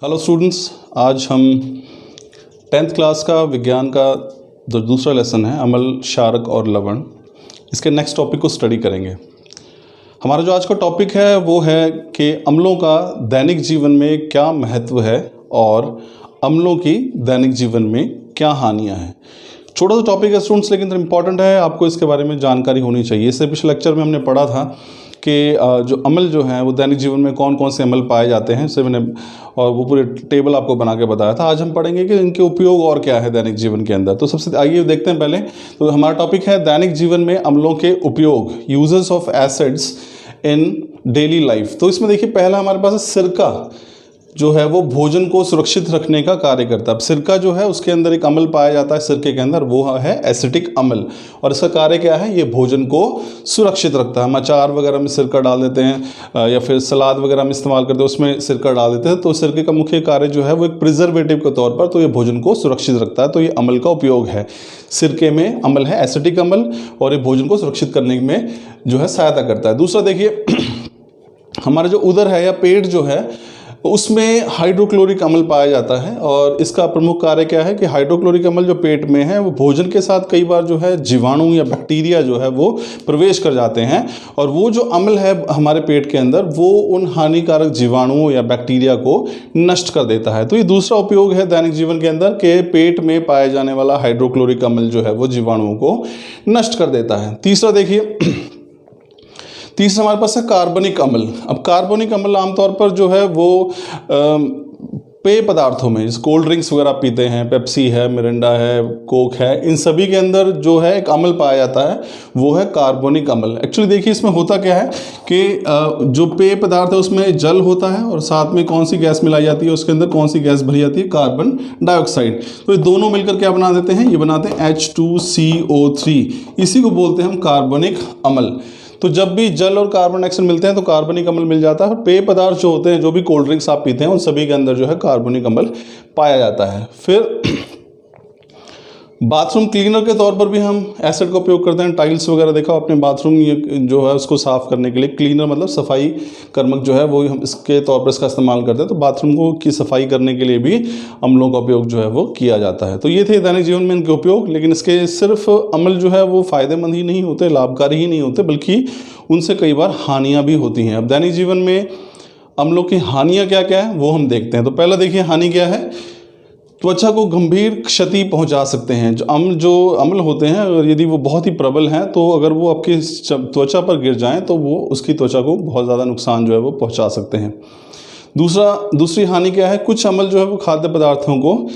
Hello students, आज हम 10th class का विज्ञान का जो दूसरा लेसन है अम्ल, क्षारक और लवण, इसके नेक्स्ट टॉपिक को स्टडी करेंगे। हमारा जो आज का टॉपिक है वो है कि अम्लों का दैनिक जीवन में क्या महत्व है और अम्लों की दैनिक जीवन में क्या हानियाँ हैं। छोटा सा टॉपिक है स्टूडेंट्स, लेकिन इम्पॉर्टेंट है, आपको इसके बारे में जानकारी होनी चाहिए। इससे पिछले लेक्चर में हमने पढ़ा था कि जो अम्ल जो है वो दैनिक जीवन में कौन कौन से अम्ल पाए जाते हैं, इससे मैंने और वो पूरे टेबल आपको बना के बताया था। आज हम पढ़ेंगे कि इनके उपयोग और क्या है दैनिक जीवन के अंदर। तो सबसे आइए देखते हैं। पहले तो हमारा टॉपिक है दैनिक जीवन में अम्लों के उपयोग, uses of acids in daily life. तो इसमें देखिए पहला हमारे पास है सिरका, जो है वो भोजन को सुरक्षित रखने का कार्य करता है। अब सिरका जो है उसके अंदर एक अम्ल पाया जाता है सिरके के अंदर, वो है एसिटिक अम्ल, और इसका कार्य क्या है, ये भोजन को सुरक्षित रखता है। हम अचार वगैरह में सिरका डाल देते हैं या फिर सलाद वगैरह में इस्तेमाल करते हैं, उसमें सिरका डाल देते हैं। तो सिरके का मुख्य कार्य जो है वो एक प्रिजर्वेटिव के तौर पर, तो ये भोजन को सुरक्षित रखता है। तो ये अम्ल का उपयोग है। सिरके में अम्ल है एसिटिक अम्ल, और ये भोजन को सुरक्षित करने में जो है सहायता करता है। दूसरा देखिए हमारा जो उदर है या पेट जो है उसमें हाइड्रोक्लोरिक अम्ल पाया जाता है, और इसका प्रमुख कार्य क्या है कि हाइड्रोक्लोरिक अम्ल जो पेट में है वो भोजन के साथ कई बार जो है जीवाणु या बैक्टीरिया जो है वो प्रवेश कर जाते हैं, और वो जो अम्ल है हमारे पेट के अंदर वो उन हानिकारक जीवाणुओं या बैक्टीरिया को नष्ट कर देता है। तो ये दूसरा उपयोग है दैनिक जीवन के अंदर कि पेट में पाए जाने वाला हाइड्रोक्लोरिक अम्ल जो है वो जीवाणुओं को नष्ट कर देता है। तीसरा देखिए, तीसरा हमारे पास है कार्बनिक अम्ल। अब कार्बनिक अम्ल आमतौर पर जो है वो पेय पदार्थों में, जैसे कोल्ड ड्रिंक्स वगैरह पीते हैं, पेप्सी है, मिरिंडा है, कोक है, इन सभी के अंदर जो है एक अम्ल पाया जाता है, वो है कार्बनिक अम्ल। एक्चुअली देखिए इसमें होता क्या है कि जो पेय पदार्थ है उसमें जल होता है, और साथ में कौन सी गैस मिलाई जाती है, उसके अंदर कौन सी गैस भरी जाती है, कार्बन डाइऑक्साइड। तो ये दोनों मिलकर क्या बना देते हैं, ये बनाते हैं H2CO3। इसी को बोलते हैं हम कार्बनिक अम्ल। तो जब भी जल और कार्बन डाइऑक्साइड मिलते हैं तो कार्बनिक अम्ल मिल जाता है। और पेय पदार्थ जो होते हैं, जो भी कोल्ड ड्रिंक्स आप पीते हैं, उन सभी के अंदर जो है कार्बनिक अम्ल पाया जाता है। फिर बाथरूम क्लीनर के तौर पर भी हम एसिड का उपयोग करते हैं। टाइल्स वगैरह देखा आपने, बाथरूम ये जो है उसको साफ़ करने के लिए क्लीनर मतलब सफाई कर्मक जो है वो हम इसके तौर पर इसका इस्तेमाल करते हैं। तो बाथरूम को की सफाई करने के लिए भी अम्लों का उपयोग जो है वो किया जाता है। तो ये थे दैनिक जीवन में इनके उपयोग। लेकिन इसके सिर्फ अम्ल जो है वो फ़ायदेमंद ही नहीं होते, लाभकारी ही नहीं होते, बल्कि उनसे कई बार हानियाँ भी होती हैं। अब दैनिक जीवन में अम्लों की हानियाँ क्या क्या है वो हम देखते हैं। तो पहला देखिए हानि क्या है, त्वचा को गंभीर क्षति पहुंचा सकते हैं। जो अम्ल होते हैं अगर यदि वो बहुत ही प्रबल हैं तो अगर वो आपकी त्वचा पर गिर जाएं तो वो उसकी त्वचा को बहुत ज़्यादा नुकसान जो है वो पहुंचा सकते हैं। दूसरी हानि क्या है, कुछ अम्ल जो है वो खाद्य पदार्थों को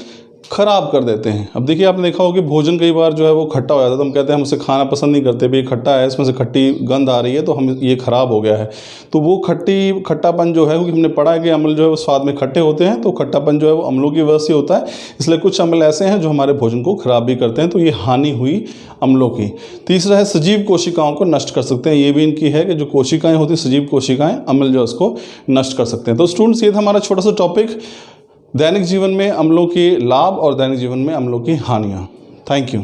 ख़राब कर देते हैं। अब देखिए आपने देखा होगा कि भोजन कई बार जो है वो खट्टा हो जाता है, तो हम कहते हैं हम उसे खाना पसंद नहीं करते, भाई खट्टा है, इसमें से खट्टी गंध आ रही है, तो हम ये ख़राब हो गया है। तो वो खट्टापन जो है, क्योंकि हमने पढ़ा है कि अम्ल जो है वो स्वाद में खट्टे होते हैं, तो खट्टापन जो है वो अम्लों की वजह से होता है। इसलिए कुछ अम्ल ऐसे हैं जो हमारे भोजन को ख़राब भी करते हैं। तो ये हानि हुई अम्लों की। तीसरा है सजीव कोशिकाओं को नष्ट कर सकते हैं। ये भी इनकी है कि जो कोशिकाएँ होती हैं, सजीव कोशिकाएँ, अम्ल जो है उसको नष्ट कर सकते हैं। तो स्टूडेंट्स ये था हमारा छोटा सा टॉपिक, दैनिक जीवन में अम्लों के लाभ और दैनिक जीवन में अम्लों की हानियाँ। Thank you.